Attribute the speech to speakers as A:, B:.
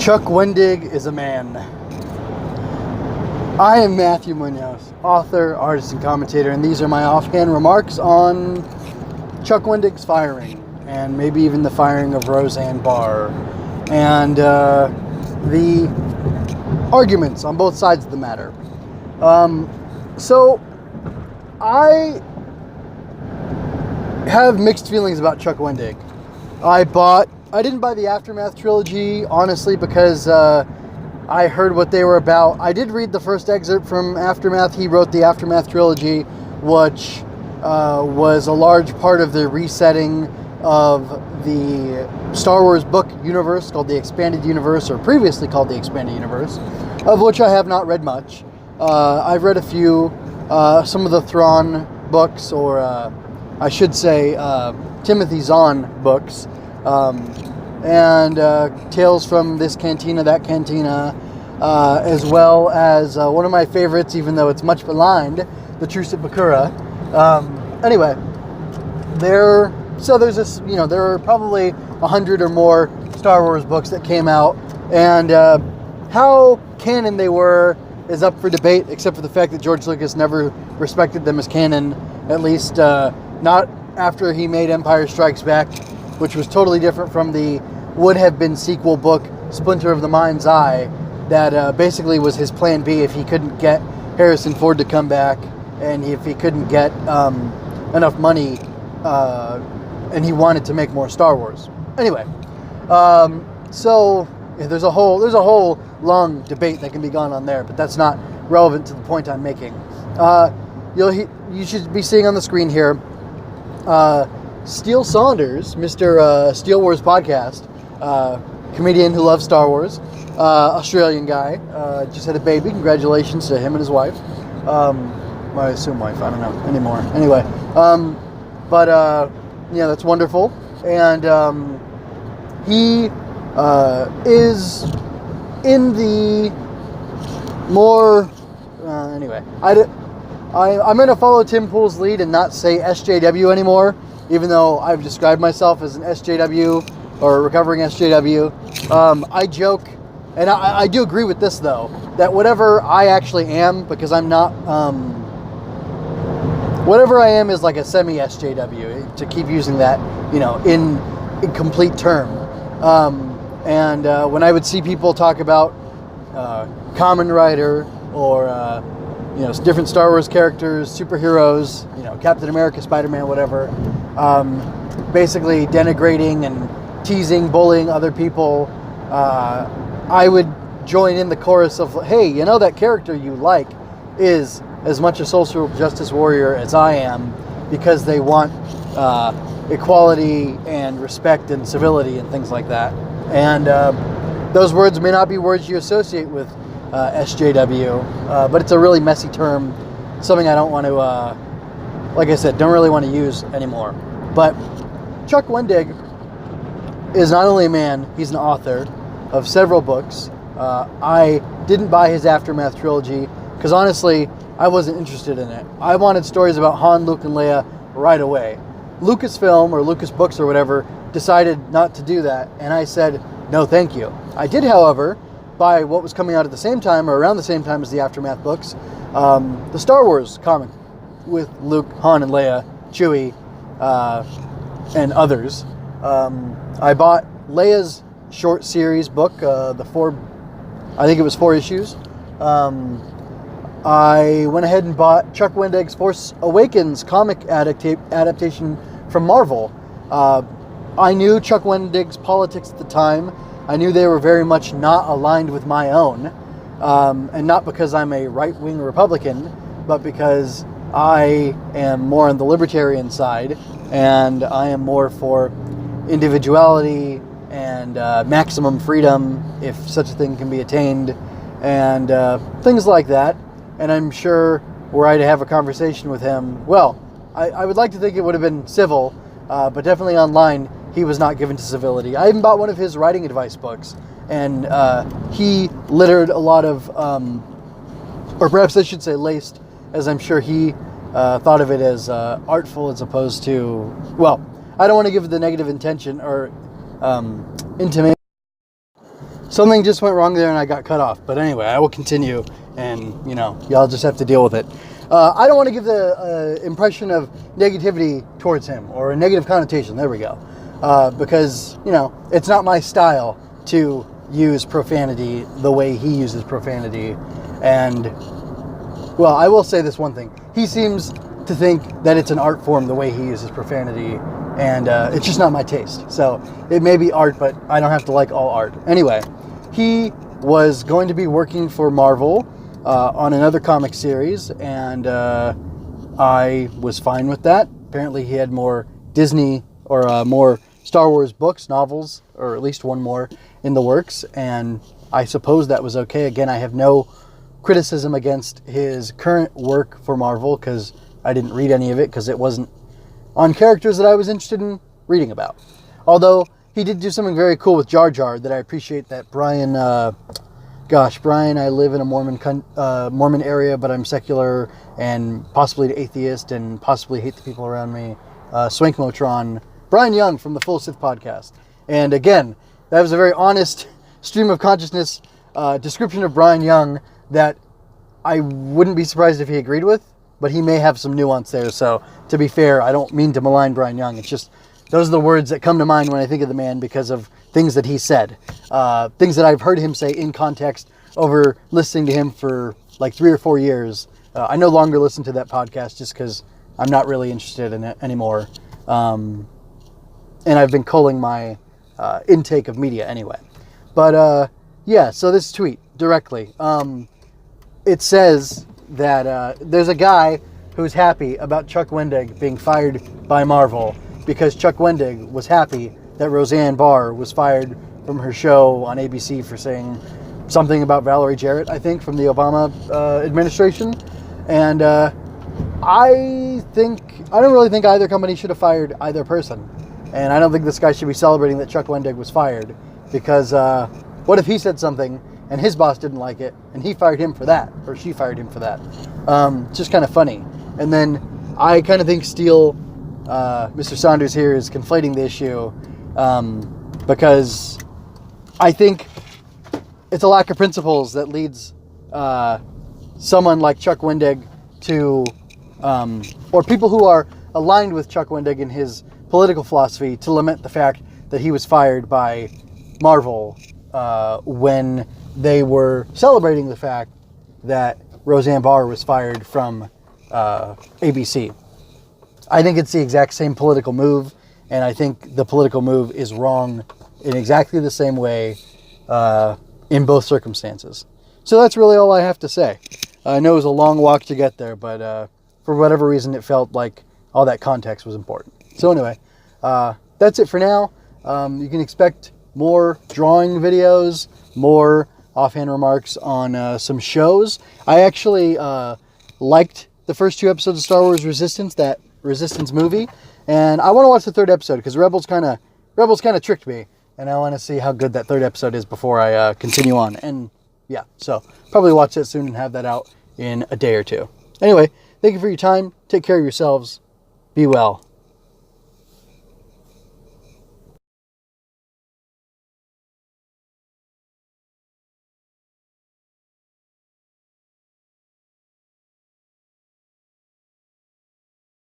A: Chuck Wendig is a man. I am Matthew Munoz, author, artist, and commentator, and these are my offhand remarks on Chuck Wendig's firing, and maybe even the firing of Rosanne Barr, and the arguments on both sides of the matter. So, I have mixed feelings about Chuck Wendig. I didn't buy the Aftermath trilogy, honestly, because I heard what they were about. I did read the first excerpt from Aftermath. He wrote the Aftermath trilogy, which was a large part of the resetting of the Star Wars book universe called the Expanded Universe, or previously called the Expanded Universe, of which I have not read much. I've read a few, some of the Thrawn books, or I should say Timothy Zahn books, and Tales from This Cantina, That Cantina, as well as one of my favorites, even though it's much maligned, The Truce at Bakura. Anyway, there are probably 100 or more Star Wars books that came out, and how canon they were is up for debate, except for the fact that George Lucas never respected them as canon, at least not after he made Empire Strikes Back, which was totally different from the would-have-been sequel book, Splinter of the Mind's Eye, that basically was his plan B if he couldn't get Harrison Ford to come back, and if he couldn't get enough money, and he wanted to make more Star Wars. Anyway, so yeah, there's a whole long debate that can be gone on there, but that's not relevant to the point I'm making. You should be seeing on the screen here Steele Saunders, Mr. Steele Wars Podcast, comedian who loves Star Wars, Australian guy, just had a baby. Congratulations to him and his wife. I assume wife, I don't know anymore. Anyway, that's wonderful. And he is in the more, anyway, I'm going to follow Tim Pool's lead and not say SJW anymore, even though I've described myself as an SJW or recovering SJW. I joke, and I do agree with this, though, that whatever I actually am, because I'm not, whatever I am is like a semi-SJW, to keep using that, in complete term. And when I would see people talk about Kamen Rider or different Star Wars characters, superheroes, Captain America, Spider-Man, whatever, basically denigrating and teasing, bullying other people, I would join in the chorus of, hey, that character you like is as much a social justice warrior as I am, because they want equality and respect and civility and things like that. And those words may not be words you associate with SJW, but it's a really messy term, something I don't want to, like I said, don't really want to use anymore. But Chuck Wendig is not only a man, he's an author of several books. I didn't buy his Aftermath trilogy because honestly, I wasn't interested in it. I wanted stories about Han, Luke, and Leia right away. Lucasfilm, or Lucas Books or whatever, decided not to do that, and I said, no thank you. I did, however, buy what was coming out at the same time, or around the same time as the Aftermath books, the Star Wars comic with Luke, Han, and Leia, Chewie, and others. I bought Leia's short series book, I think it was 4 issues. I went ahead and bought Chuck Wendig's Force Awakens comic adaptation from Marvel. I knew Chuck Wendig's politics at the time. I knew they were very much not aligned with my own, and not because I'm a right-wing Republican, but because I am more on the libertarian side, and I am more for individuality and maximum freedom, if such a thing can be attained, and things like that. And I'm sure were I to have a conversation with him, well, I would like to think it would have been civil, but definitely online, he was not given to civility. I even bought one of his writing advice books, and he littered a lot of, or perhaps I should say laced, as I'm sure he thought of it as artful as opposed to, well, I don't want to give the negative intention or intimation. Something just went wrong there and I got cut off. But anyway, I will continue, and y'all just have to deal with it. I don't want to give the impression of negativity towards him, or a negative connotation. There we go. Because, it's not my style to use profanity the way he uses profanity. And, well, I will say this one thing. He seems to think that it's an art form the way he uses profanity, and it's just not my taste. So it may be art, but I don't have to like all art. Anyway, he was going to be working for Marvel on another comic series, and I was fine with that. Apparently he had more Disney or more Star Wars books, novels, or at least one more in the works, and I suppose that was okay. Again, I have no criticism against his current work for Marvel, because I didn't read any of it, because it wasn't on characters that I was interested in reading about. Although he did do something very cool with Jar Jar that I appreciate, that Brian, Brian, I live in a Mormon area, but I'm secular and possibly an atheist and possibly hate the people around me. Swankmotron, Brian Young from the Full Sith podcast. And again, that was a very honest stream of consciousness description of Brian Young that I wouldn't be surprised if he agreed with, but he may have some nuance there. So to be fair, I don't mean to malign Brian Young. It's just, those are the words that come to mind when I think of the man because of things that he said. Things that I've heard him say in context over listening to him for like 3 or 4 years. I no longer listen to that podcast just because I'm not really interested in it anymore. And I've been culling my intake of media anyway. But yeah, so this tweet directly. It says that there's a guy who's happy about Chuck Wendig being fired by Marvel because Chuck Wendig was happy that Rosanne Barr was fired from her show on ABC for saying something about Valerie Jarrett, I think, from the Obama administration. And I don't really think either company should have fired either person. And I don't think this guy should be celebrating that Chuck Wendig was fired, because what if he said something and his boss didn't like it and he fired him for that, or she fired him for that? It's just kind of funny. And then I kind of think Mr. Saunders here is conflating the issue because I think it's a lack of principles that leads someone like Chuck Wendig to, or people who are aligned with Chuck Wendig and his political philosophy, to lament the fact that he was fired by Marvel when they were celebrating the fact that Roseanne Barr was fired from ABC. I think it's the exact same political move, and I think the political move is wrong in exactly the same way in both circumstances. So that's really all I have to say. I know it was a long walk to get there, but for whatever reason it felt like all that context was important. So anyway, that's it for now. You can expect more drawing videos, more offhand remarks on some shows. I actually liked the first 2 episodes of Star Wars Resistance, that Resistance movie, and I want to watch the 3rd episode because Rebels kind of tricked me, and I want to see how good that 3rd episode is before I continue on. And yeah, so probably watch that soon and have that out in a day or 2. Anyway, thank you for your time. Take care of yourselves. Be well.